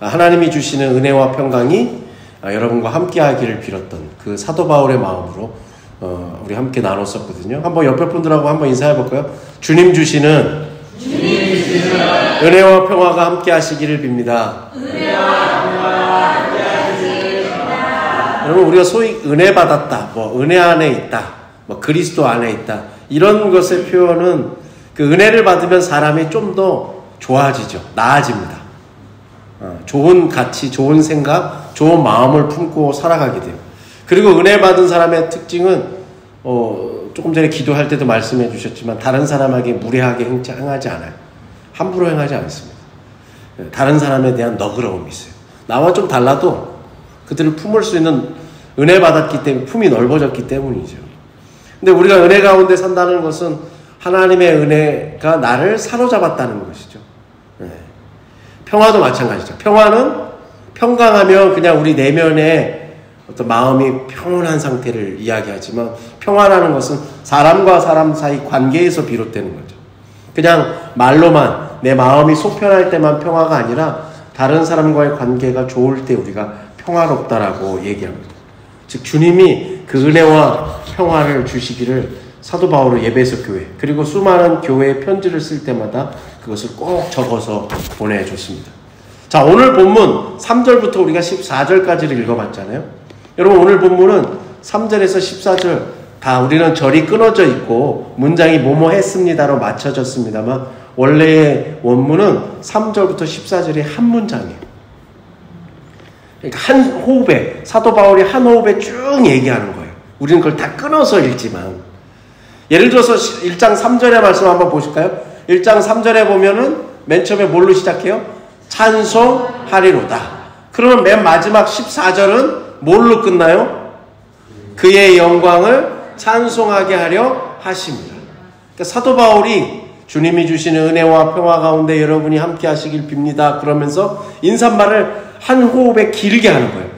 하나님이 주시는 은혜와 평강이 여러분과 함께 하기를 빌었던 그 사도 바울의 마음으로 우리 함께 나눴었거든요. 한번 옆에 분들하고 한번 인사해 볼까요? 주님 주시는 은혜와 평화가 함께 하시기를 빕니다. 여러분, 우리가 소위 은혜 받았다, 은혜 안에 있다, 그리스도 안에 있다, 이런 것의 표현은 그 은혜를 받으면 사람이 좀 더 좋아지죠. 나아집니다. 좋은 가치, 좋은 생각, 좋은 마음을 품고 살아가게 돼요. 그리고 은혜 받은 사람의 특징은 조금 전에 기도할 때도 말씀해 주셨지만 다른 사람에게 무례하게 행하지 않아요. 함부로 행하지 않습니다. 다른 사람에 대한 너그러움이 있어요. 나와 좀 달라도 그들을 품을 수 있는 은혜 받았기 때문에 품이 넓어졌기 때문이죠. 근데 우리가 은혜 가운데 산다는 것은 하나님의 은혜가 나를 사로잡았다는 것이죠. 평화도 마찬가지죠. 평화는 평강하면 그냥 우리 내면의 어떤 마음이 평온한 상태를 이야기하지만 평화라는 것은 사람과 사람 사이 관계에서 비롯되는 거죠. 그냥 말로만 내 마음이 속편할 때만 평화가 아니라 다른 사람과의 관계가 좋을 때 우리가 평화롭다라고 얘기합니다. 즉 주님이 그 은혜와 평화를 주시기를 사도 바울의 에베소 교회 그리고 수많은 교회에 편지를 쓸 때마다 그것을 꼭 적어서 보내줬습니다. 자, 오늘 본문 3절부터 우리가 14절까지를 읽어봤잖아요. 여러분, 오늘 본문은 3절에서 14절 다 우리는 절이 끊어져 있고 문장이 뭐뭐 했습니다로 맞춰졌습니다만 원래의 원문은 3절부터 14절이 한 문장이에요. 그러니까 한 호흡에, 사도 바울이 한 호흡에 쭉 얘기하는 거예요. 우리는 그걸 다 끊어서 읽지만, 예를 들어서 1장 3절의 말씀 한번 보실까요? 1장 3절에 보면은 맨 처음에 뭘로 시작해요? 찬송하리로다. 그러면 맨 마지막 14절은 뭘로 끝나요? 그의 영광을 찬송하게 하려 하십니다. 그러니까 사도 바울이 주님이 주시는 은혜와 평화 가운데 여러분이 함께 하시길 빕니다. 그러면서 인사말을 한 호흡에 길게 하는 거예요.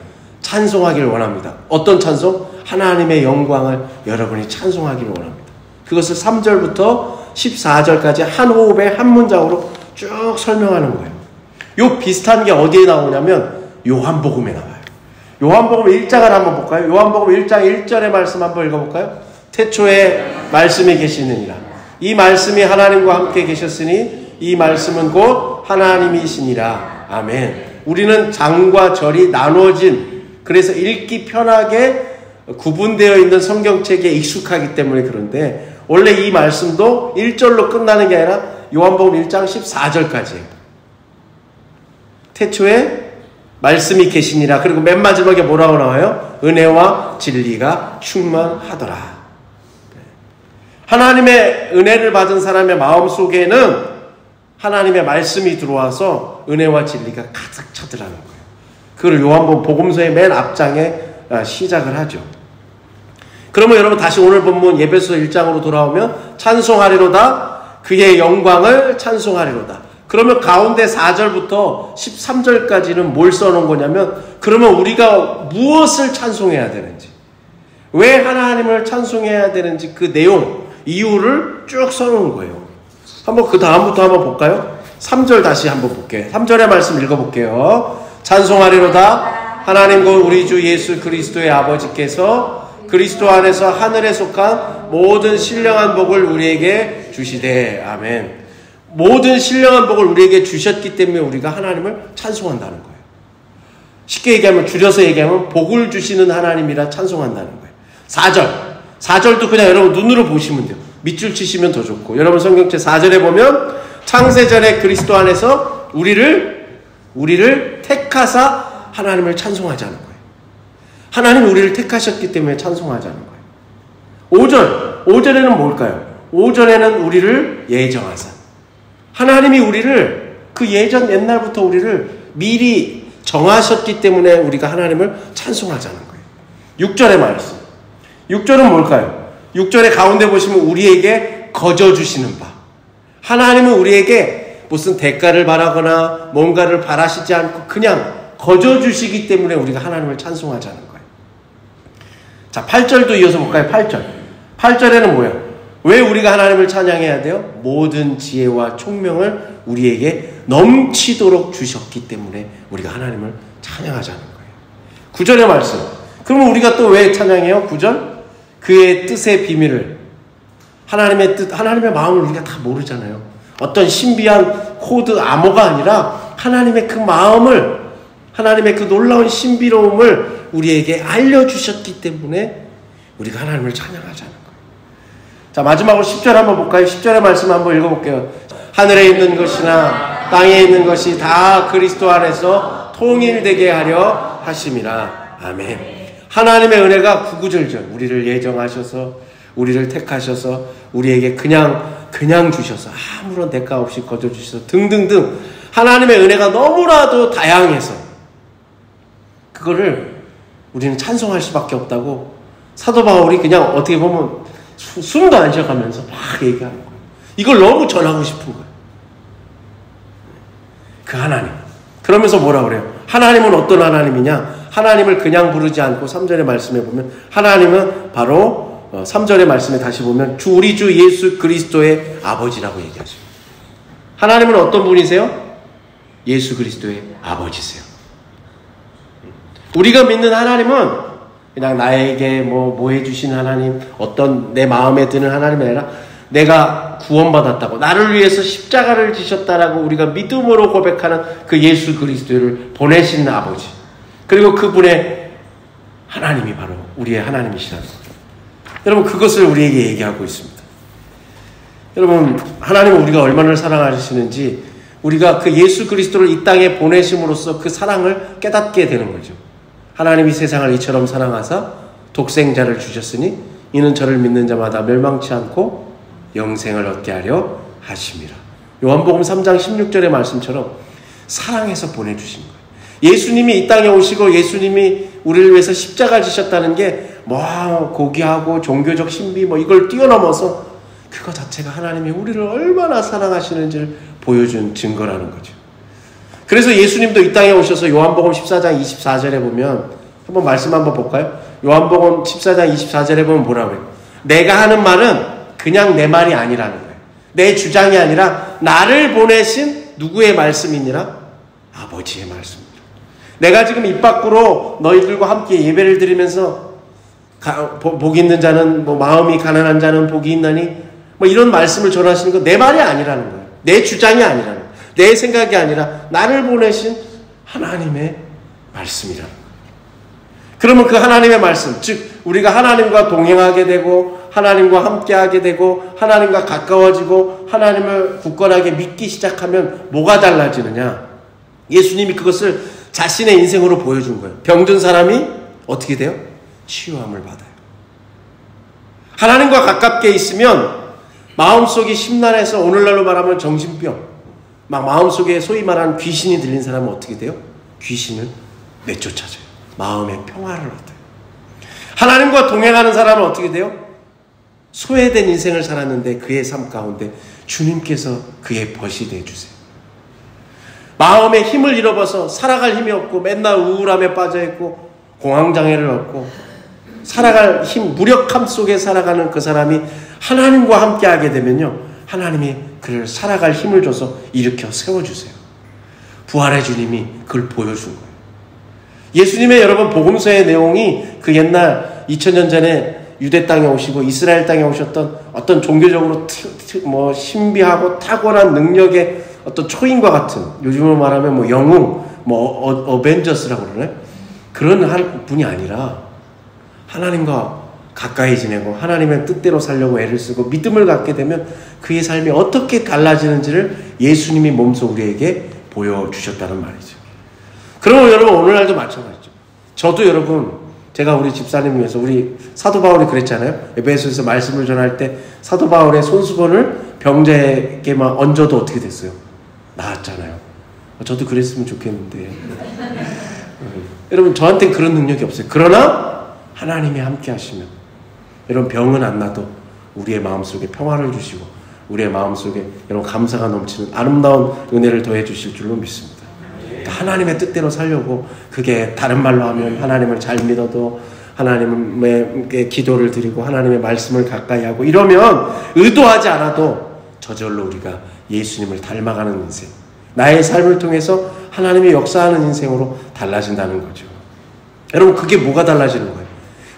찬송하기를 원합니다. 어떤 찬송? 하나님의 영광을 여러분이 찬송하기를 원합니다. 그것을 3절부터 14절까지 한 호흡에 한 문장으로 쭉 설명하는 거예요. 요 비슷한 게 어디에 나오냐면 요한복음에 나와요. 요한복음 1장을 한번 볼까요? 요한복음 1장 1절의 말씀 한번 읽어볼까요? 태초에 말씀이 계시느니라. 이 말씀이 하나님과 함께 계셨으니 이 말씀은 곧 하나님이시니라. 아멘. 우리는 장과 절이 나눠진, 그래서 읽기 편하게 구분되어 있는 성경책에 익숙하기 때문에 그런데 원래 이 말씀도 1절로 끝나는 게 아니라 요한복음 1장 14절까지예요. 태초에 말씀이 계시니라. 그리고 맨 마지막에 뭐라고 나와요? 은혜와 진리가 충만하더라. 하나님의 은혜를 받은 사람의 마음속에는 하나님의 말씀이 들어와서 은혜와 진리가 가득 차더라는 거예요. 그걸 요한복음 복음서의 맨 앞장에 시작을 하죠. 그러면 여러분 다시 오늘 본문 에베소 1장으로 돌아오면 찬송하리로다. 그의 영광을 찬송하리로다. 그러면 가운데 4절부터 13절까지는 뭘 써놓은 거냐면 그러면 우리가 무엇을 찬송해야 되는지, 왜 하나님을 찬송해야 되는지 그 내용, 이유를 쭉 써놓은 거예요. 한번 그 다음부터 한번 볼까요? 3절 다시 한번 볼게요. 3절의 말씀 읽어볼게요. 찬송하리로다. 하나님 곧 우리 주 예수 그리스도의 아버지께서 그리스도 안에서 하늘에 속한 모든 신령한 복을 우리에게 주시되. 아멘. 모든 신령한 복을 우리에게 주셨기 때문에 우리가 하나님을 찬송한다는 거예요. 쉽게 얘기하면, 줄여서 얘기하면 복을 주시는 하나님이라 찬송한다는 거예요. 4절도 그냥 여러분 눈으로 보시면 돼요. 밑줄 치시면 더 좋고, 여러분 성경책 4절에 보면 창세전에 그리스도 안에서 우리를 택하사 하나님을 찬송하자는 거예요. 하나님이 우리를 택하셨기 때문에 찬송하자는 거예요. 5절에는 뭘까요? 5절에는 우리를 예정하사, 하나님이 우리를 그 예전 옛날부터 우리를 미리 정하셨기 때문에 우리가 하나님을 찬송하자는 거예요. 6절의 말씀. 6절은 뭘까요? 6절의 가운데 보시면 우리에게 거저 주시는 바. 하나님은 우리에게 무슨 대가를 바라거나 뭔가를 바라시지 않고 그냥 거저 주시기 때문에 우리가 하나님을 찬송하자는 거예요. 자, 8절도 이어서 볼까요? 8절. 8절에는 뭐예요? 왜 우리가 하나님을 찬양해야 돼요? 모든 지혜와 총명을 우리에게 넘치도록 주셨기 때문에 우리가 하나님을 찬양하자는 거예요. 9절의 말씀. 그러면 우리가 또 왜 찬양해요? 9절. 그의 뜻의 비밀을, 하나님의 뜻, 하나님의 마음을 우리가 다 모르잖아요. 어떤 신비한 코드 암호가 아니라 하나님의 그 마음을, 하나님의 그 놀라운 신비로움을 우리에게 알려주셨기 때문에 우리가 하나님을 찬양하자는 거예요. 자, 마지막으로 10절 한번 볼까요? 10절의 말씀 한번 읽어볼게요. 하늘에 있는 것이나 땅에 있는 것이 다 그리스도 안에서 통일되게 하려 하심이라. 아멘. 하나님의 은혜가 구구절절 우리를 예정하셔서, 우리를 택하셔서, 우리에게 그냥 주셔서, 아무런 대가 없이 거저 주셔서 등등등, 하나님의 은혜가 너무나도 다양해서 그거를 우리는 찬송할 수밖에 없다고 사도 바울이 그냥 어떻게 보면 숨도 안 쉬어가면서 막 얘기하는 거예요. 이걸 너무 전하고 싶은 거예요. 그 하나님. 그러면서 뭐라 그래요? 하나님은 어떤 하나님이냐? 하나님을 그냥 부르지 않고 3절의 말씀에 보면 하나님은 바로 3절의 말씀에 다시 보면 우리 주 예수 그리스도의 아버지라고 얘기하죠. 하나님은 어떤 분이세요? 예수 그리스도의 아버지세요. 우리가 믿는 하나님은 그냥 나에게 뭐 해주신 하나님, 어떤 내 마음에 드는 하나님이 아니라 내가 구원받았다고, 나를 위해서 십자가를 지셨다라고 우리가 믿음으로 고백하는 그 예수 그리스도를 보내신 아버지, 그리고 그분의 하나님이 바로 우리의 하나님이시라는 거죠. 여러분, 그것을 우리에게 얘기하고 있습니다. 여러분, 하나님은 우리가 얼마나 사랑하시는지 우리가 그 예수 그리스도를 이 땅에 보내심으로써 그 사랑을 깨닫게 되는 거죠. 하나님이 세상을 이처럼 사랑하사 독생자를 주셨으니 이는 저를 믿는 자마다 멸망치 않고 영생을 얻게 하려 하심이라. 요한복음 3장 16절의 말씀처럼 사랑해서 보내주신 거예요. 예수님이 이 땅에 오시고 예수님이 우리를 위해서 십자가 지셨다는 게 뭐 고귀하고 종교적 신비 뭐 이걸 뛰어넘어서 그거 자체가 하나님이 우리를 얼마나 사랑하시는지를 보여준 증거라는 거죠. 그래서 예수님도 이 땅에 오셔서 요한복음 14장 24절에 보면 한번 말씀 한번 볼까요? 요한복음 14장 24절에 보면 뭐라고 그래요? 내가 하는 말은 그냥 내 말이 아니라는 거예요. 내 주장이 아니라 나를 보내신 누구의 말씀이니라? 아버지의 말씀입니다. 내가 지금 입 밖으로 너희들과 함께 예배를 드리면서 복 있는 자는 마음이 가난한 자는 복이 있나니 이런 말씀을 전하시는 건 내 말이 아니라는 거예요. 내 주장이 아니라는 거예요. 내 생각이 아니라 나를 보내신 하나님의 말씀이라는 거예요. 그러면 그 하나님의 말씀, 즉 우리가 하나님과 동행하게 되고 하나님과 함께하게 되고 하나님과 가까워지고 하나님을 굳건하게 믿기 시작하면 뭐가 달라지느냐? 예수님이 그것을 자신의 인생으로 보여준 거예요. 병든 사람이 어떻게 돼요? 치유함을 받아요. 하나님과 가깝게 있으면 마음속이 심란해서 오늘날로 말하면 정신병, 막 마음속에 소위 말하는 귀신이 들린 사람은 어떻게 돼요? 귀신을 내쫓아줘요. 마음의 평화를 얻어요. 하나님과 동행하는 사람은 어떻게 돼요? 소외된 인생을 살았는데 그의 삶 가운데 주님께서 그의 벗이 되어주세요. 마음의 힘을 잃어버서 살아갈 힘이 없고 맨날 우울함에 빠져있고 공황장애를 얻고 살아갈 힘, 무력함 속에 살아가는 그 사람이 하나님과 함께하게 되면요, 하나님이 그를 살아갈 힘을 줘서 일으켜 세워주세요. 부활의 주님이 그걸 보여준 거예요. 예수님의 여러분 복음서의 내용이 그 옛날 2000년 전에 유대 땅에 오시고 이스라엘 땅에 오셨던 어떤 종교적으로 신비하고 탁월한 능력의 어떤 초인과 같은, 요즘으로 말하면 영웅, 어벤져스라고 그러네? 그런 분이 아니라 하나님과 가까이 지내고 하나님의 뜻대로 살려고 애를 쓰고 믿음을 갖게 되면 그의 삶이 어떻게 달라지는지를 예수님이 몸소 우리에게 보여주셨다는 말이죠. 그러면 여러분 오늘날도 마찬가지죠. 저도 여러분, 제가 우리 집사님 위해서, 우리 사도 바울이 그랬잖아요. 에베소에서 말씀을 전할 때 사도 바울의 손수건을 병자에게만 얹어도 어떻게 됐어요? 나았잖아요. 저도 그랬으면 좋겠는데 여러분, 저한테는 그런 능력이 없어요. 그러나 하나님이 함께 하시면 여러분 병은 안 나도 우리의 마음속에 평화를 주시고 우리의 마음속에 여러분 감사가 넘치는 아름다운 은혜를 더해 주실 줄로 믿습니다. 그러니까 하나님의 뜻대로 살려고, 그게 다른 말로 하면 하나님을 잘 믿어도 하나님의 기도를 드리고 하나님의 말씀을 가까이 하고 이러면 의도하지 않아도 저절로 우리가 예수님을 닮아가는 인생, 나의 삶을 통해서 하나님의 역사하는 인생으로 달라진다는 거죠. 여러분, 그게 뭐가 달라지는 거예요?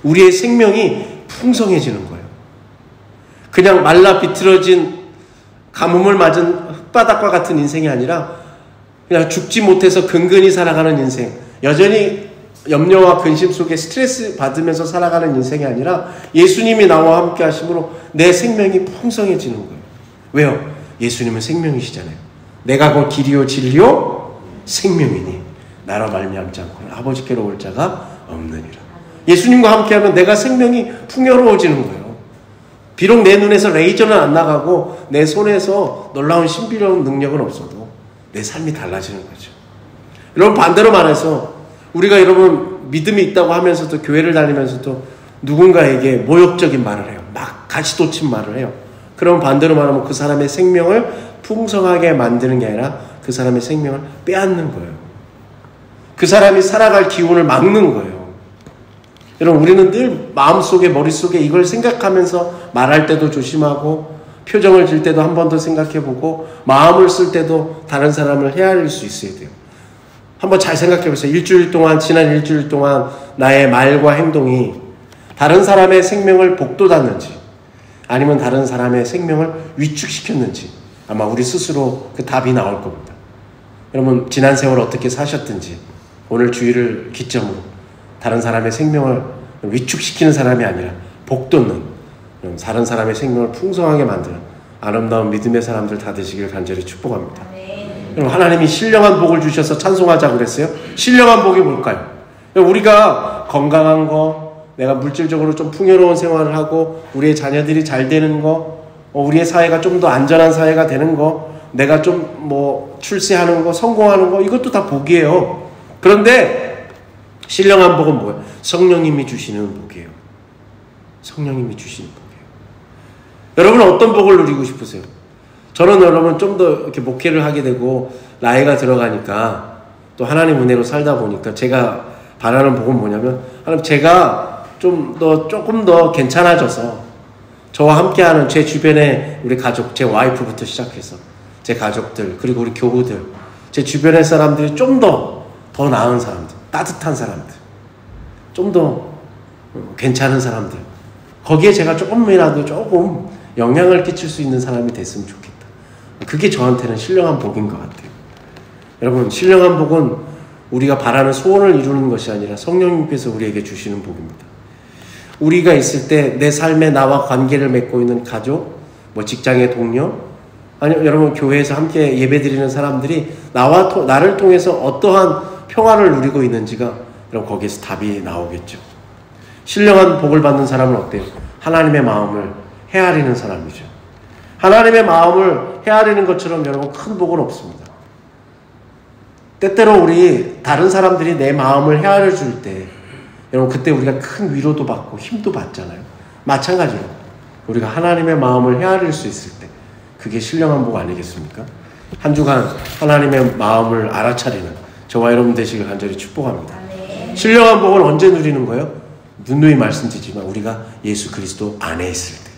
우리의 생명이 풍성해지는 거예요. 그냥 말라 비틀어진 가뭄을 맞은 흙바닥과 같은 인생이 아니라 그냥 죽지 못해서 근근히 살아가는 인생, 여전히 염려와 근심 속에 스트레스 받으면서 살아가는 인생이 아니라 예수님이 나와 함께 하심으로 내 생명이 풍성해지는 거예요. 왜요? 예수님은 생명이시잖아요. 내가 곧 길이요 진리요 생명이니 나로 말미암지 않고는 아버지께로 올 자가 없느니라. 예수님과 함께하면 내가 생명이 풍요로워지는 거예요. 비록 내 눈에서 레이저는 안 나가고 내 손에서 놀라운 신비로운 능력은 없어도 내 삶이 달라지는 거죠. 여러분, 반대로 말해서 우리가 여러분 믿음이 있다고 하면서도 교회를 다니면서도 누군가에게 모욕적인 말을 해요. 막 가시돋친 말을 해요. 그럼 반대로 말하면 그 사람의 생명을 풍성하게 만드는 게 아니라 그 사람의 생명을 빼앗는 거예요. 그 사람이 살아갈 기운을 막는 거예요. 여러분, 우리는 늘 마음속에 머릿속에 이걸 생각하면서 말할 때도 조심하고 표정을 질 때도 한 번 더 생각해보고 마음을 쓸 때도 다른 사람을 헤아릴 수 있어야 돼요. 한번 잘 생각해보세요. 지난 일주일 동안 나의 말과 행동이 다른 사람의 생명을 복돋았는지 아니면 다른 사람의 생명을 위축시켰는지 아마 우리 스스로 그 답이 나올 겁니다. 여러분, 지난 세월 어떻게 사셨든지 오늘 주일을 기점으로 다른 사람의 생명을 위축시키는 사람이 아니라 복돋는, 다른 사람의 생명을 풍성하게 만드는 아름다운 믿음의 사람들 다 되시길 간절히 축복합니다. 여러분, 하나님이 신령한 복을 주셔서 찬송하자고 그랬어요. 신령한 복이 뭘까요? 우리가 건강한 거, 내가 물질적으로 좀 풍요로운 생활을 하고 우리의 자녀들이 잘 되는 거, 우리의 사회가 좀 더 안전한 사회가 되는 거, 내가 좀 출세하는 거, 성공하는 거, 이것도 다 복이에요. 그런데 신령한 복은 뭐예요? 성령님이 주시는 복이에요. 성령님이 주시는 복이에요. 여러분은 어떤 복을 누리고 싶으세요? 저는 여러분 좀 더 이렇게 목회를 하게 되고 나이가 들어가니까 또 하나님 은혜로 살다 보니까 제가 바라는 복은 뭐냐면, 하나님, 제가 조금 더 괜찮아져서 저와 함께하는 제 주변에 우리 가족, 제 와이프부터 시작해서 제 가족들, 그리고 우리 교우들, 제 주변의 사람들이 좀 더 나은 사람들, 따뜻한 사람들, 좀 더 괜찮은 사람들, 거기에 제가 조금 영향을 끼칠 수 있는 사람이 됐으면 좋겠다. 그게 저한테는 신령한 복인 것 같아요. 여러분, 신령한 복은 우리가 바라는 소원을 이루는 것이 아니라 성령님께서 우리에게 주시는 복입니다. 우리가 있을 때 내 삶에 나와 관계를 맺고 있는 가족, 직장의 동료, 아니면 여러분 교회에서 함께 예배드리는 사람들이 나를 통해서 어떠한 평화를 누리고 있는지가 여러분 거기에서 답이 나오겠죠. 신령한 복을 받는 사람은 어때요? 하나님의 마음을 헤아리는 사람이죠. 하나님의 마음을 헤아리는 것처럼 여러분 큰 복은 없습니다. 때때로 다른 사람들이 내 마음을 헤아려 줄 때 여러분 그때 우리가 큰 위로도 받고 힘도 받잖아요. 마찬가지로 우리가 하나님의 마음을 헤아릴 수 있을 때 그게 신령한 복 아니겠습니까? 한 주간 하나님의 마음을 알아차리는 저와 여러분 되시길 간절히 축복합니다. 신령한 복을 언제 누리는 거예요? 누누이 말씀드리지만 우리가 예수 그리스도 안에 있을 때,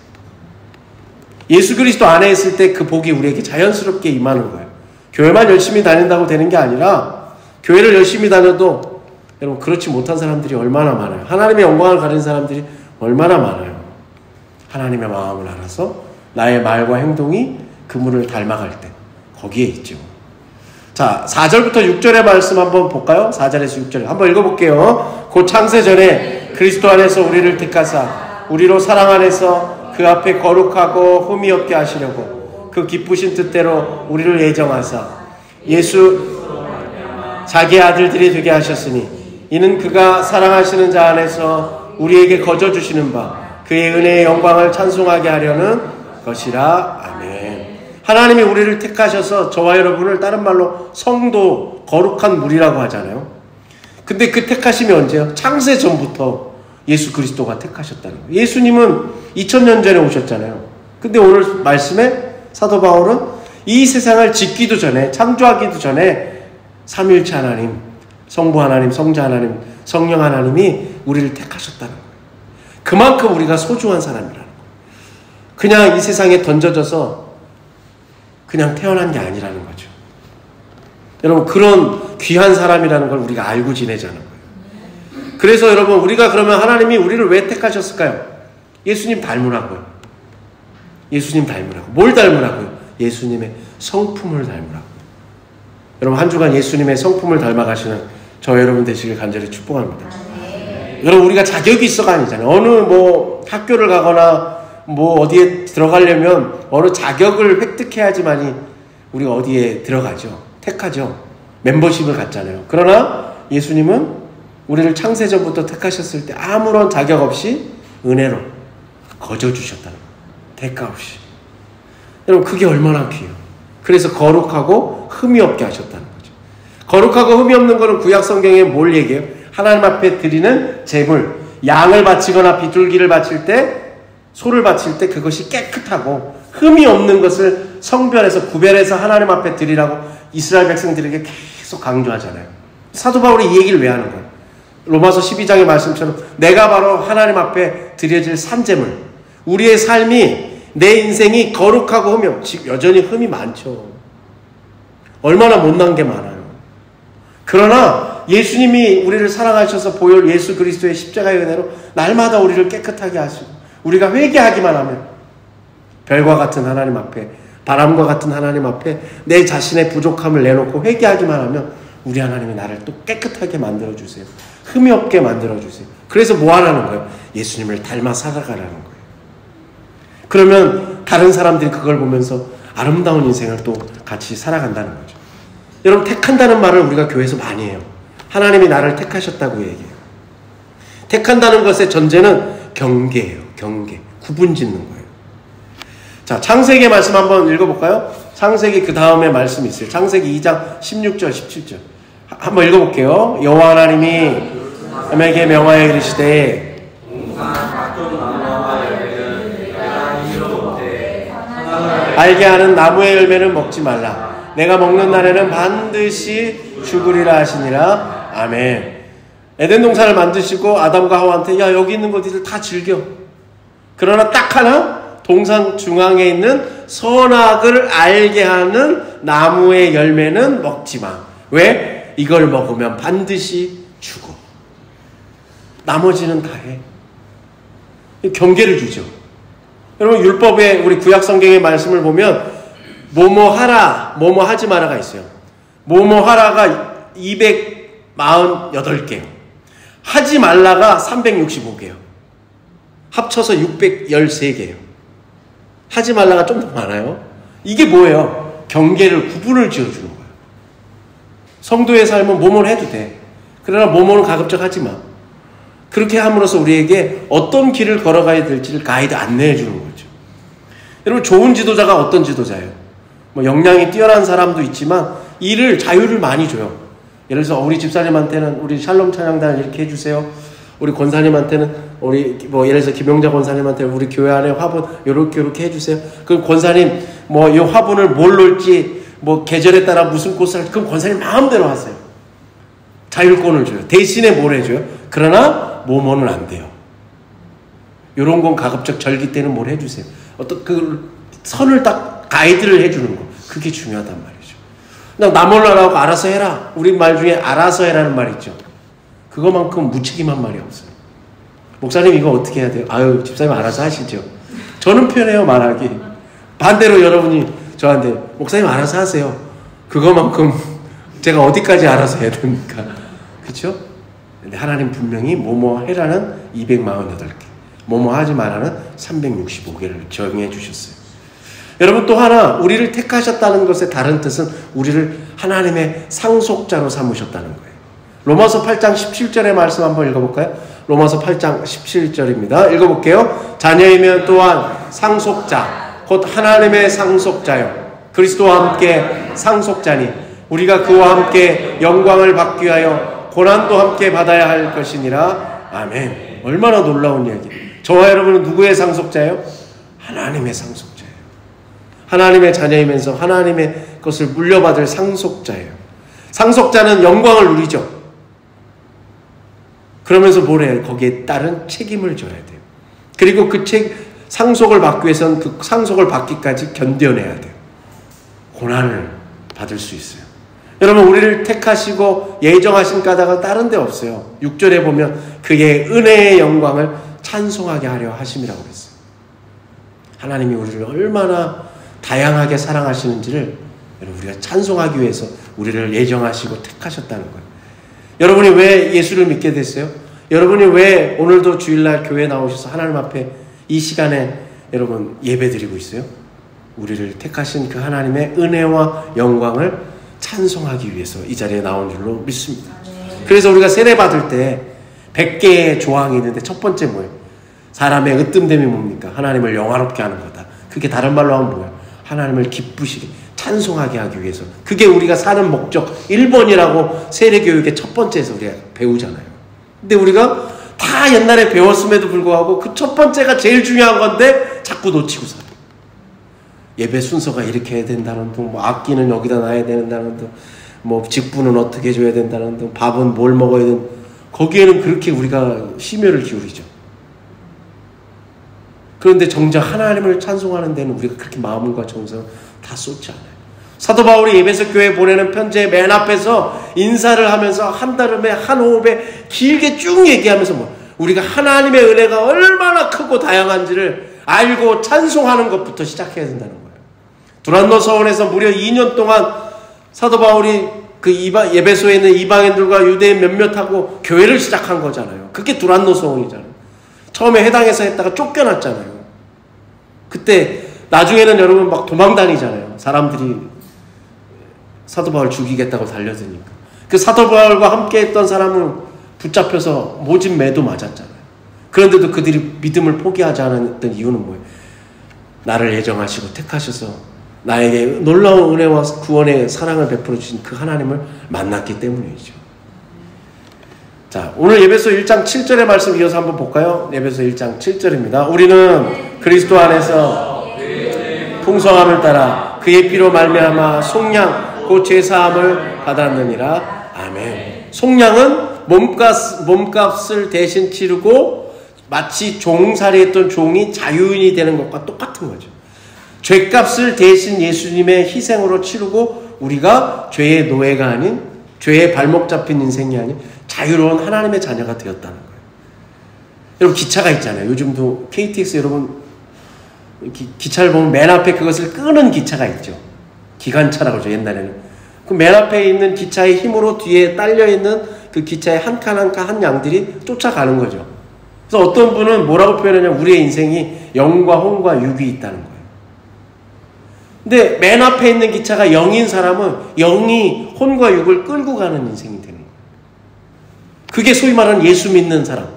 예수 그리스도 안에 있을 때 그 복이 우리에게 자연스럽게 임하는 거예요. 교회만 열심히 다닌다고 되는 게 아니라 교회를 열심히 다녀도 여러분 그렇지 못한 사람들이 얼마나 많아요. 하나님의 영광을 가진 사람들이 얼마나 많아요. 하나님의 마음을 알아서 나의 말과 행동이 그분을 닮아갈 때 거기에 있죠. 자, 4절부터 6절의 말씀 한번 볼까요? 4절에서 6절 한번 읽어볼게요. 곧 창세전에 그리스도 안에서 우리를 택하사 우리로 사랑 안에서 그 앞에 거룩하고 흠이 없게 하시려고 그 기쁘신 뜻대로 우리를 예정하사 예수 자기의 아들들이 되게 하셨으니 이는 그가 사랑하시는 자 안에서 우리에게 거저 주시는 바 그의 은혜의 영광을 찬송하게 하려는 것이라. 아멘. 하나님이 우리를 택하셔서 저와 여러분을 다른 말로 성도, 거룩한 무리라고 하잖아요. 근데 그 택하심이 언제요? 창세 전부터 예수 그리스도가 택하셨다는 거예요. 예수님은 2000년 전에 오셨잖아요. 근데 오늘 말씀에 사도 바울은 이 세상을 짓기도 전에, 창조하기도 전에 삼위일체 하나님, 성부 하나님, 성자 하나님, 성령 하나님이 우리를 택하셨다는 거예요. 그만큼 우리가 소중한 사람이라는 거예요. 그냥 이 세상에 던져져서 그냥 태어난 게 아니라는 거죠. 여러분, 그런 귀한 사람이라는 걸 우리가 알고 지내자는 거예요. 그래서 여러분, 우리가 그러면 하나님이 우리를 왜 택하셨을까요? 예수님 닮으라고요. 예수님 닮으라고. 뭘 닮으라고요? 예수님의 성품을 닮으라고. 여러분, 한 주간 예수님의 성품을 닮아가시는 저 여러분 되시길 간절히 축복합니다. 여러분, 우리가 자격이 있어가 아니잖아요. 어느 학교를 가거나 어디에 들어가려면 어느 자격을 획득해야지만이 우리가 어디에 들어가죠. 택하죠. 멤버십을 갖잖아요. 그러나 예수님은 우리를 창세전부터 택하셨을 때 아무런 자격 없이 은혜로 거저주셨다는 거예요. 대가 없이. 여러분, 그게 얼마나 귀해요. 그래서 거룩하고 흠이 없게 하셨다는 거죠. 거룩하고 흠이 없는 거는 구약 성경에 뭘 얘기해요? 하나님 앞에 드리는 제물, 양을 바치거나 비둘기를 바칠 때, 소를 바칠 때 그것이 깨끗하고 흠이 없는 것을 성별해서 구별해서 하나님 앞에 드리라고 이스라엘 백성들에게 계속 강조하잖아요. 사도 바울이 이 얘기를 왜 하는 거예요? 로마서 12장의 말씀처럼 내가 바로 하나님 앞에 드려질 산제물, 우리의 삶이, 내 인생이 거룩하고 흠이 없지, 여전히 흠이 많죠. 얼마나 못난 게 많아요. 그러나 예수님이 우리를 사랑하셔서 보혈 예수 그리스도의 십자가의 은혜로 날마다 우리를 깨끗하게 하시고 우리가 회개하기만 하면 별과 같은 하나님 앞에, 바람과 같은 하나님 앞에 내 자신의 부족함을 내놓고 회개하기만 하면 우리 하나님이 나를 또 깨끗하게 만들어주세요. 흠이 없게 만들어주세요. 그래서 뭐 하라는 거예요? 예수님을 닮아 살아가라는 거예요. 그러면 다른 사람들이 그걸 보면서 아름다운 인생을 또 같이 살아간다는 거죠. 여러분, 택한다는 말을 우리가 교회에서 많이 해요. 하나님이 나를 택하셨다고 얘기해요. 택한다는 것의 전제는 경계예요. 경계. 구분 짓는 거예요. 자, 창세기 말씀 한번 읽어볼까요? 창세기 그 다음에 말씀이 있어요. 창세기 2장 16절 17절 한번 읽어볼게요. 여호와 하나님이 아담에게 명하여 이르시되 알게 하는 나무의 열매는 먹지 말라. 내가 먹는 날에는 반드시 죽으리라 하시니라. 아멘. 에덴 동산을 만드시고 아담과 하와한테 야, 여기 있는 것들 다 즐겨. 그러나 딱 하나, 동산 중앙에 있는 선악을 알게 하는 나무의 열매는 먹지 마. 왜? 이걸 먹으면 반드시 죽어. 나머지는 다 해. 경계를 주죠. 여러분, 율법에 우리 구약 성경의 말씀을 보면 뭐뭐 하라, 뭐뭐 하지 마라가 있어요. 뭐뭐 하라가 248개요. 하지 말라가 365개요. 합쳐서 613개예요. 하지 말라가 좀 더 많아요. 이게 뭐예요? 경계를, 구분을 지어주는 거예요. 성도의 삶은 뭐뭘 해도 돼. 그러나 뭐뭐는 가급적 하지 마. 그렇게 함으로써 우리에게 어떤 길을 걸어가야 될지를 가이드 안내해 주는 거죠. 여러분, 좋은 지도자가 어떤 지도자예요? 역량이 뛰어난 사람도 있지만 일을, 자유를 많이 줘요. 예를 들어서 우리 집사님한테는 우리 샬롬 찬양단을 이렇게 해주세요. 우리 권사님한테는 예를 들어서 김용자 권사님한테 우리 교회 안에 화분 요렇게 해주세요. 그럼 권사님 이 화분을 뭘 놓을지 계절에 따라 무슨 꽃을 할지 그럼 권사님 마음대로 하세요. 자율권을 줘요. 대신에 뭘 해줘요? 그러나 뭐뭐는 안 돼요. 요런 건 가급적 절기 때는 뭘 해주세요. 어떤 그 선을 딱 가이드를 해주는 거, 그게 중요하단 말이죠. 그냥 나 몰라라고 알아서 해라. 우리 말 중에 알아서 해라는 말 있죠. 그거만큼 무책임한 말이 없어요. 목사님 이거 어떻게 해야 돼요? 아유, 집사님 알아서 하시죠. 저는 편해요, 말하기. 반대로 여러분이 저한테 목사님 알아서 하세요. 그거만큼 제가 어디까지 알아서 해야 됩니까? 그렇죠? 근데 하나님 분명히 뭐뭐 해라는 248개, 뭐뭐 하지 말라는 365개를 정해 주셨어요. 여러분, 또 하나 우리를 택하셨다는 것의 다른 뜻은 우리를 하나님의 상속자로 삼으셨다는 거예요. 로마서 8장 17절의 말씀 한번 읽어볼까요? 로마서 8장 17절입니다. 읽어볼게요. 자녀이면 또한 상속자, 곧 하나님의 상속자요, 그리스도와 함께 상속자니 우리가 그와 함께 영광을 받기 위하여 고난도 함께 받아야 할 것이니라. 아멘. 얼마나 놀라운 이야기. 저와 여러분은 누구의 상속자예요? 하나님의 상속자예요. 하나님의 자녀이면서 하나님의 것을 물려받을 상속자예요. 상속자는 영광을 누리죠. 그러면서 뭐래? 거기에 따른 책임을 져야 돼요. 그리고 그 상속을 받기 위해서는 그 상속을 받기까지 견뎌내야 돼요. 고난을 받을 수 있어요. 여러분, 우리를 택하시고 예정하신 까닭은 다른 데 없어요. 6절에 보면 그의 은혜의 영광을 찬송하게 하려 하심이라고 그랬어요. 하나님이 우리를 얼마나 다양하게 사랑하시는지를 우리가 찬송하기 위해서 우리를 예정하시고 택하셨다는 거예요. 여러분이 왜 예수를 믿게 됐어요? 여러분이 왜 오늘도 주일날 교회 나오셔서 하나님 앞에 이 시간에 여러분 예배드리고 있어요? 우리를 택하신 그 하나님의 은혜와 영광을 찬송하기 위해서 이 자리에 나온 줄로 믿습니다. 그래서 우리가 세례 받을 때 100개의 조항이 있는데 첫 번째 뭐예요? 사람의 으뜸됨이 뭡니까? 하나님을 영화롭게 하는 거다. 그게 다른 말로 하면 뭐예요? 하나님을 기쁘시게 찬송하게 하기 위해서. 그게 우리가 사는 목적 1번이라고 세례교육의 첫 번째에서 우리가 배우잖아요. 근데 우리가 다 옛날에 배웠음에도 불구하고 그 첫 번째가 제일 중요한 건데 자꾸 놓치고 살아요. 예배 순서가 이렇게 해야 된다는 둥, 뭐 악기는 여기다 놔야 된다는 둥, 뭐 직분은 어떻게 해줘야 된다는 둥, 밥은 뭘 먹어야 된다는 둥. 거기에는 그렇게 우리가 심혈을 기울이죠. 그런데 정작 하나님을 찬송하는 데는 우리가 그렇게 마음과 정성을 다 쏟지 않아요. 사도 바울이 에베소 교회에 보내는 편지의 맨 앞에서 인사를 하면서 한 달음에 한 호흡에 길게 쭉 얘기하면서 뭐 우리가 하나님의 은혜가 얼마나 크고 다양한지를 알고 찬송하는 것부터 시작해야 된다는 거예요. 두란노 서원에서 무려 2년 동안 사도 바울이 그 에베소에 있는 이방인들과 유대인 몇몇하고 교회를 시작한 거잖아요. 그게 두란노 서원이잖아요. 처음에 해당해서 했다가 쫓겨났잖아요. 그때 나중에는 여러분 막 도망 다니잖아요. 사람들이 사도 바울 죽이겠다고 달려드니까. 그 사도 바울과 함께 했던 사람은 붙잡혀서 모진 매도 맞았잖아요. 그런데도 그들이 믿음을 포기하지 않았던 이유는 뭐예요? 나를 예정하시고 택하셔서 나에게 놀라운 은혜와 구원의 사랑을 베풀어 주신 그 하나님을 만났기 때문이죠. 자, 오늘 에베소 1장 7절의 말씀 이어서 한번 볼까요? 에베소 1장 7절입니다. 우리는 그리스도 안에서 풍성함을 따라 그의 피로 말미암아 속량 곧 제사함을 받았느니라. 아멘. 속량은 몸값을 대신 치르고 마치 종살이했던 종이 자유인이 되는 것과 똑같은 거죠. 죄값을 대신 예수님의 희생으로 치르고 우리가 죄의 노예가 아닌, 죄의 발목 잡힌 인생이 아닌 자유로운 하나님의 자녀가 되었다는 거예요. 여러분, 기차가 있잖아요. 요즘도 KTX 여러분 기차를 보면 맨 앞에 그것을 끄는 기차가 있죠. 기관차라고 하죠. 옛날에는 그 맨 앞에 있는 기차의 힘으로 뒤에 딸려있는 그 기차의 한 칸 한 칸 한 양들이 쫓아가는 거죠. 그래서 어떤 분은 뭐라고 표현하냐면 우리의 인생이 영과 혼과 육이 있다는 거예요. 근데 맨 앞에 있는 기차가 영인 사람은 영이 혼과 육을 끌고 가는 인생이 되는 거예요. 그게 소위 말하는 예수 믿는 사람,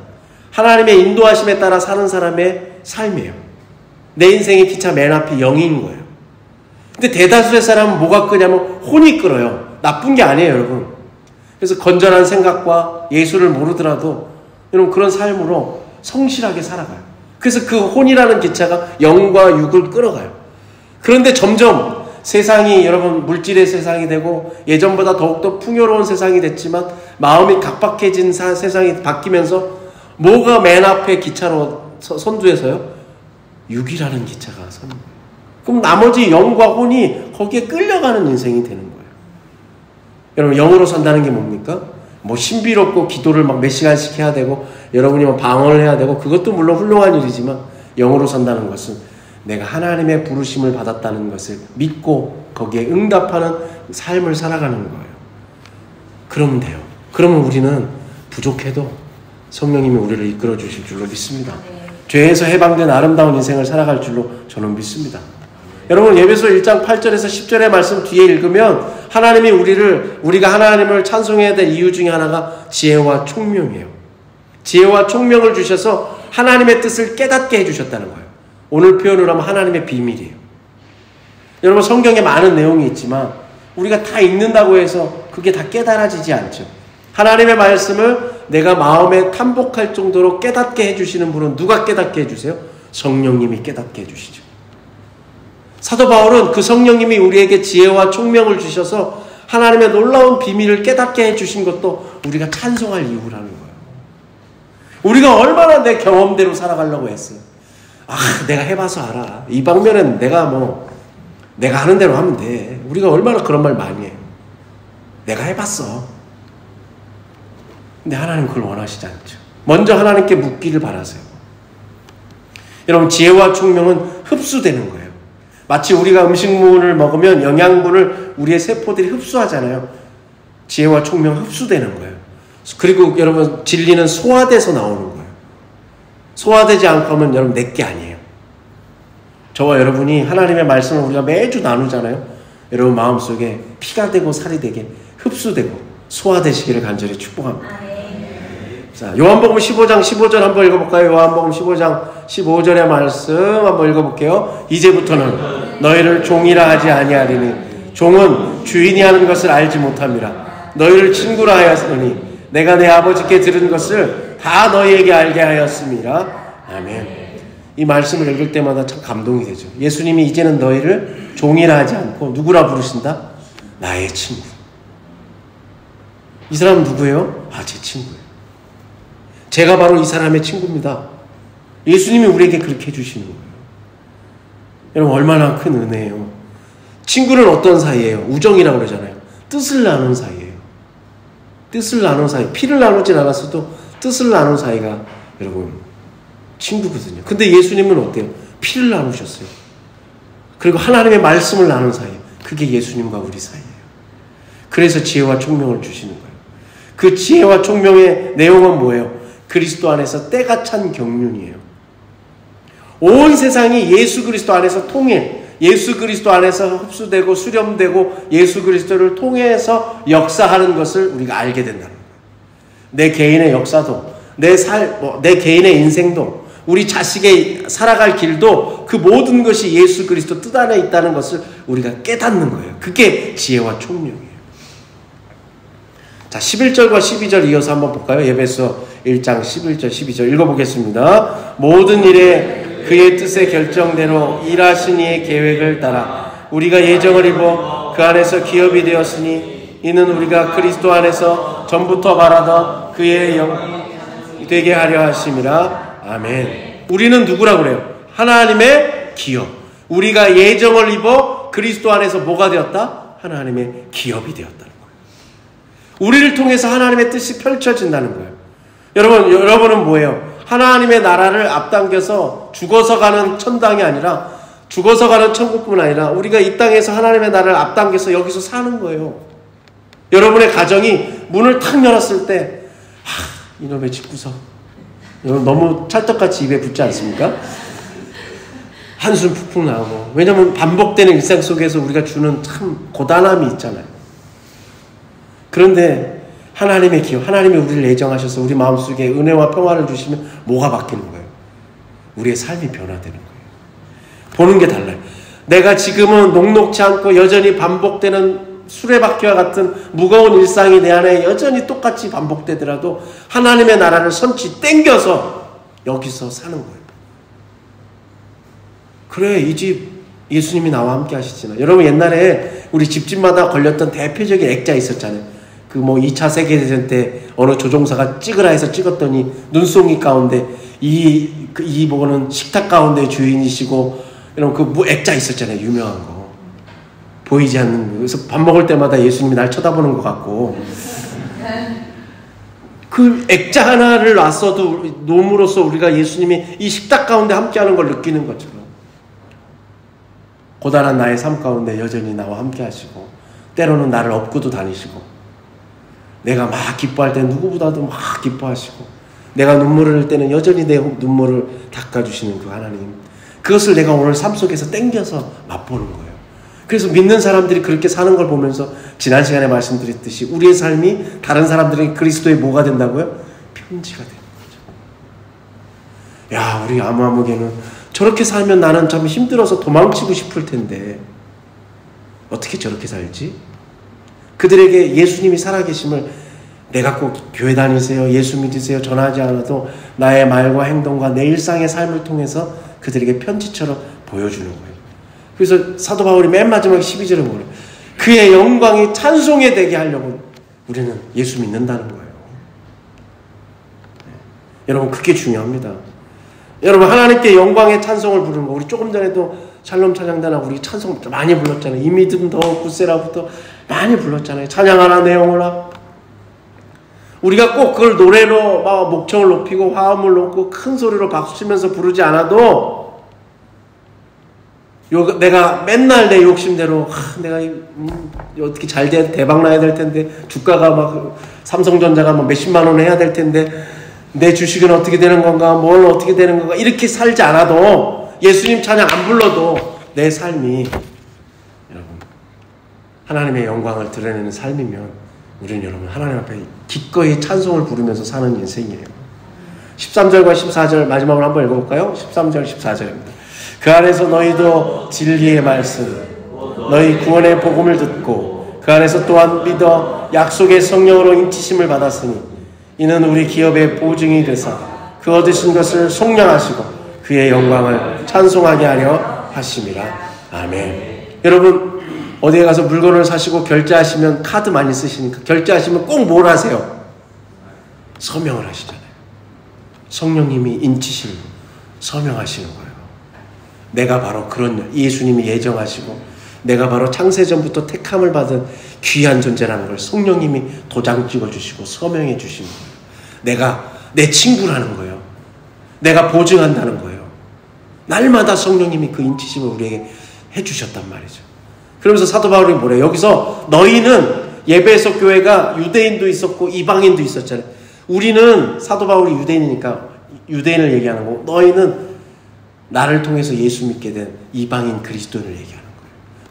하나님의 인도하심에 따라 사는 사람의 삶이에요. 내 인생의 기차 맨 앞이 영인 거예요. 근데 대다수의 사람은 뭐가 끄냐면 혼이 끌어요. 나쁜 게 아니에요, 여러분. 그래서 건전한 생각과 예수를 모르더라도 여러분 그런 삶으로 성실하게 살아가요. 그래서 그 혼이라는 기차가 영과 육을 끌어가요. 그런데 점점 세상이 여러분 물질의 세상이 되고 예전보다 더욱더 풍요로운 세상이 됐지만 마음이 각박해진 세상이 바뀌면서 뭐가 맨 앞에 기차로 선두에서요? 육이라는 기차가 서는 거예요. 그럼 나머지 영과 혼이 거기에 끌려가는 인생이 되는 거예요. 여러분, 영으로 산다는 게 뭡니까? 뭐 신비롭고 기도를 막 몇 시간씩 해야 되고 여러분이 뭐 방언을 해야 되고 그것도 물론 훌륭한 일이지만 영으로 산다는 것은 내가 하나님의 부르심을 받았다는 것을 믿고 거기에 응답하는 삶을 살아가는 거예요. 그러면 돼요. 그러면 우리는 부족해도 성령님이 우리를 이끌어 주실 줄로 믿습니다. 죄에서 해방된 아름다운 인생을 살아갈 줄로 저는 믿습니다. 여러분, 에베소 1장 8절에서 10절의 말씀 뒤에 읽으면 하나님이 우리가 하나님을 찬송해야 될 이유 중에 하나가 지혜와 총명이에요. 지혜와 총명을 주셔서 하나님의 뜻을 깨닫게 해주셨다는 거예요. 오늘 표현으로 하면 하나님의 비밀이에요. 여러분, 성경에 많은 내용이 있지만 우리가 다 읽는다고 해서 그게 다 깨달아지지 않죠. 하나님의 말씀을 내가 마음에 탐복할 정도로 깨닫게 해주시는 분은 누가 깨닫게 해주세요? 성령님이 깨닫게 해주시죠. 사도 바울은 그 성령님이 우리에게 지혜와 총명을 주셔서 하나님의 놀라운 비밀을 깨닫게 해주신 것도 우리가 찬송할 이유라는 거예요. 우리가 얼마나 내 경험대로 살아가려고 했어요. 내가 해봐서 알아. 이 방면은 내가 하는 대로 하면 돼. 우리가 얼마나 그런 말 많이 해요. 내가 해봤어. 근데 하나님 그걸 원하시지 않죠. 먼저 하나님께 묻기를 바라세요. 여러분, 지혜와 총명은 흡수되는 거예요. 마치 우리가 음식물을 먹으면 영양분을 우리의 세포들이 흡수하잖아요. 지혜와 총명 흡수되는 거예요. 그리고 여러분, 진리는 소화돼서 나오는 거예요. 소화되지 않고 하면 여러분 내게 아니에요. 저와 여러분이 하나님의 말씀을 우리가 매주 나누잖아요. 여러분 마음속에 피가 되고 살이 되게 흡수되고 소화되시기를 간절히 축복합니다. 자, 요한복음 15장 15절 한번 읽어볼까요? 요한복음 15장 15절의 말씀 한번 읽어볼게요. 이제부터는 너희를 종이라 하지 아니하리니 종은 주인이 하는 것을 알지 못함이라. 너희를 친구라 하였으니 내가 내 아버지께 들은 것을 다 너희에게 알게 하였음이라. 아멘. 이 말씀을 읽을 때마다 참 감동이 되죠. 예수님이 이제는 너희를 종이라 하지 않고 누구라 부르신다? 나의 친구. 이 사람은 누구예요? 제 친구예요. 제가 바로 이 사람의 친구입니다. 예수님이 우리에게 그렇게 해주시는 거예요. 여러분, 얼마나 큰 은혜예요. 친구는 어떤 사이예요? 우정이라고 그러잖아요. 뜻을 나눈 사이예요. 뜻을 나눈 사이. 피를 나누진 않았어도 뜻을 나눈 사이가 여러분 친구거든요. 근데 예수님은 어때요? 피를 나누셨어요. 그리고 하나님의 말씀을 나눈 사이. 그게 예수님과 우리 사이예요. 그래서 지혜와 총명을 주시는 거예요. 그 지혜와 총명의 내용은 뭐예요? 그리스도 안에서 때가 찬 경륜이에요. 온 세상이 예수 그리스도 안에서 통일, 예수 그리스도 안에서 흡수되고 수렴되고 예수 그리스도를 통해서 역사하는 것을 우리가 알게 된다는 거예요. 내 개인의 역사도, 내 개인의 인생도, 우리 자식의 살아갈 길도 그 모든 것이 예수 그리스도 뜻 안에 있다는 것을 우리가 깨닫는 거예요. 그게 지혜와 총명이에요. 자, 11절과 12절 이어서 한번 볼까요? 에베소 1장 11절 12절 읽어보겠습니다. 모든 일에 그의 뜻의 결정대로 일하신 이의 계획을 따라 우리가 예정을 입어 그 안에서 기업이 되었으니 이는 우리가 그리스도 안에서 전부터 바라던 그의 영이 되게 하려 하심이라. 아멘. 우리는 누구라고 그래요? 하나님의 기업. 우리가 예정을 입어 그리스도 안에서 뭐가 되었다? 하나님의 기업이 되었다는 거예요. 우리를 통해서 하나님의 뜻이 펼쳐진다는 거예요. 여러분은 뭐예요? 하나님의 나라를 앞당겨서 죽어서 가는 천당이 아니라 죽어서 가는 천국뿐 아니라 우리가 이 땅에서 하나님의 나라를 앞당겨서 여기서 사는 거예요. 여러분의 가정이 문을 탁 열었을 때 이놈의 집구석 여러분 너무 찰떡같이 입에 붙지 않습니까? 한숨 푹푹 나오고. 왜냐하면 반복되는 일상 속에서 우리가 주는 참 고단함이 있잖아요. 그런데 하나님의 기업, 하나님이 우리를 예정하셔서 우리 마음속에 은혜와 평화를 주시면 뭐가 바뀌는 거예요? 우리의 삶이 변화되는 거예요. 보는 게 달라요. 내가 지금은 녹록지 않고 여전히 반복되는 수레바퀴와 같은 무거운 일상이 내 안에 여전히 똑같이 반복되더라도 하나님의 나라를 선치 땡겨서 여기서 사는 거예요. 그래, 이 집 예수님이 나와 함께 하시잖아요. 여러분 옛날에 우리 집집마다 걸렸던 대표적인 액자 있었잖아요. 2차 세계대전 때 어느 조종사가 찍으라 해서 찍었더니 눈송이 가운데 이 보고는 식탁 가운데 주인이시고 이런 액자 있었잖아요. 유명한 거. 보이지 않는. 그래서 밥 먹을 때마다 예수님이 날 쳐다보는 것 같고. 그 액자 하나를 놨어도 놈으로써 우리가 예수님이 이 식탁 가운데 함께하는 걸 느끼는 것처럼 고단한 나의 삶 가운데 여전히 나와 함께 하시고 때로는 나를 업고도 다니시고 내가 막 기뻐할 때 누구보다도 막 기뻐하시고 내가 눈물을 흘릴 때는 여전히 내 눈물을 닦아주시는 그 하나님, 그것을 내가 오늘 삶 속에서 땡겨서 맛보는 거예요. 그래서 믿는 사람들이 그렇게 사는 걸 보면서 지난 시간에 말씀드렸듯이 우리의 삶이 다른 사람들에게 그리스도의 뭐가 된다고요? 편지가 되는 거죠. 야, 우리 아무개는 저렇게 살면 나는 참 힘들어서 도망치고 싶을 텐데 어떻게 저렇게 살지? 그들에게 예수님이 살아계심을 내가 꼭 교회 다니세요, 예수 믿으세요, 전하지 않아도 나의 말과 행동과 내 일상의 삶을 통해서 그들에게 편지처럼 보여주는 거예요. 그래서 사도 바울이 맨 마지막 12절에 뭐래요? 그의 영광이 찬송에 되게 하려고 우리는 예수 믿는다는 거예요. 여러분 그게 중요합니다. 여러분 하나님께 영광의 찬송을 부르는 거, 우리 조금 전에도 샬롬 찬양단하고 우리 찬송 많이 불렀잖아요. 이 믿음 더 굳세라부터 많이 불렀잖아요. 찬양하라 내 영혼아. 우리가 꼭 그걸 노래로 막 목청을 높이고 화음을 놓고 큰 소리로 박수치면서 부르지 않아도 내가 맨날 내 욕심대로 내가 어떻게 잘 돼 대박 나야 될 텐데 주가가 막 삼성전자가 막 몇십만 원 해야 될 텐데 내 주식은 어떻게 되는 건가 뭘 어떻게 되는 건가 이렇게 살지 않아도 예수님 찬양 안 불러도 내 삶이 여러분 하나님의 영광을 드러내는 삶이면 우리는 여러분 하나님 앞에 기꺼이 찬송을 부르면서 사는 인생이에요. 13절과 14절 마지막으로 한번 읽어볼까요? 13절 14절입니다. 그 안에서 너희도 진리의 말씀 너희 구원의 복음을 듣고 그 안에서 또한 믿어 약속의 성령으로 인치심을 받았으니 이는 우리 기업의 보증이 되사 그 얻으신 것을 속량하시고 그의 영광을 찬송하게 하려 하심이라. 아멘. 여러분 어디에 가서 물건을 사시고 결제하시면 카드 많이 쓰시니까 결제하시면 꼭 뭘 하세요? 서명을 하시잖아요. 성령님이 인치심으로 서명하시는 거예요. 내가 바로 그런 예수님이 예정하시고 내가 바로 창세전부터 택함을 받은 귀한 존재라는 걸 성령님이 도장 찍어주시고 서명해 주시는 거예요. 내가 내 친구라는 거예요. 내가 보증한다는 거예요. 날마다 성령님이 그 인치심을 우리에게 해주셨단 말이죠. 그러면서 사도 바울이 뭐래요? 여기서 너희는 예배석 교회가 유대인도 있었고 이방인도 있었잖아요. 우리는 사도 바울이 유대인이니까 유대인을 얘기하는 거고 너희는 나를 통해서 예수 믿게 된 이방인 그리스도인을 얘기하는 거예요.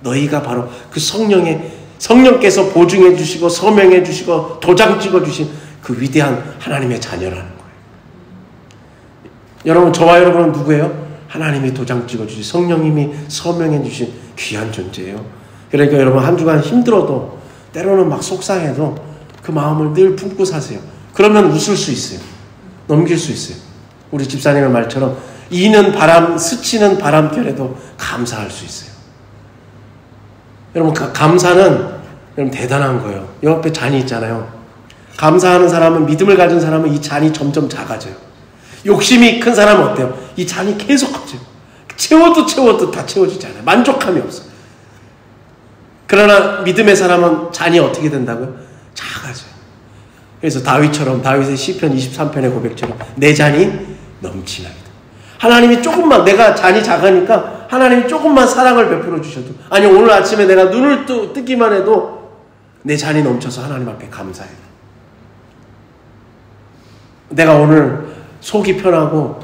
너희가 바로 그 성령께서 보증해 주시고 서명해 주시고 도장 찍어 주신 그 위대한 하나님의 자녀라는 거예요. 여러분 저와 여러분은 누구예요? 하나님이 도장 찍어 주신 성령님이 서명해 주신 귀한 존재예요. 그러니까 여러분 한 주간 힘들어도 때로는 막 속상해도 그 마음을 늘 품고 사세요. 그러면 웃을 수 있어요. 넘길 수 있어요. 우리 집사님의 말처럼 스치는 바람결에도 감사할 수 있어요. 여러분 감사는 여러분 대단한 거예요. 옆에 잔이 있잖아요. 감사하는 사람은 믿음을 가진 사람은 이 잔이 점점 작아져요. 욕심이 큰 사람은 어때요? 이 잔이 계속 커져요. 채워도 다 채워지지 않아요. 만족함이 없어요. 그러나 믿음의 사람은 잔이 어떻게 된다고요? 작아져요. 그래서 다윗의 시편 23편의 고백처럼 내 잔이 넘치나이다. 하나님이 조금만 내가 잔이 작으니까 하나님이 조금만 사랑을 베풀어 주셔도 아니 오늘 아침에 내가 눈을 뜨기만 해도 내 잔이 넘쳐서 하나님 앞에 감사해요. 내가 오늘 속이 편하고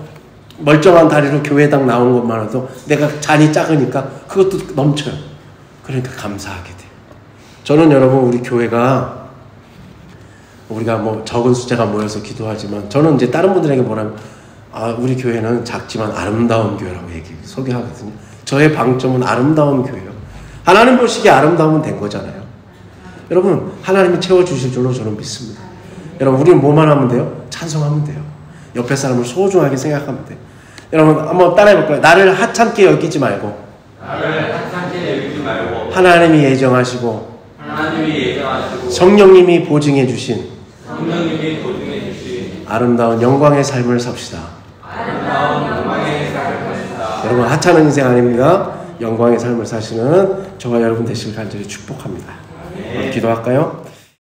멀쩡한 다리로 교회당 나온 것만 해도 내가 잔이 작으니까 그것도 넘쳐요. 그러니까 감사하게 돼요. 저는 여러분 우리 교회가 우리가 뭐 적은 숫자가 모여서 기도하지만 저는 이제 다른 분들에게 뭐라면 우리 교회는 작지만 아름다운 교회라고 소개하거든요. 저의 방점은 아름다운 교회예요. 하나님 보시기에 아름다우면 된 거잖아요. 여러분 하나님이 채워주실 줄로 저는 믿습니다. 여러분 우리는 뭐만 하면 돼요? 찬송하면 돼요. 옆에 사람을 소중하게 생각하면 돼요. 여러분 한번 따라해볼까요? 나를 하찮게 여기지 말고 하나님이 예정하시고 성령님이 보증해 주신 아름다운 영광의 삶을 삽시다. 여러분 하찮은 인생 아닙니다. 영광의 삶을 사시는 저와 여러분 되시길 간절히 축복합니다. 기도할까요?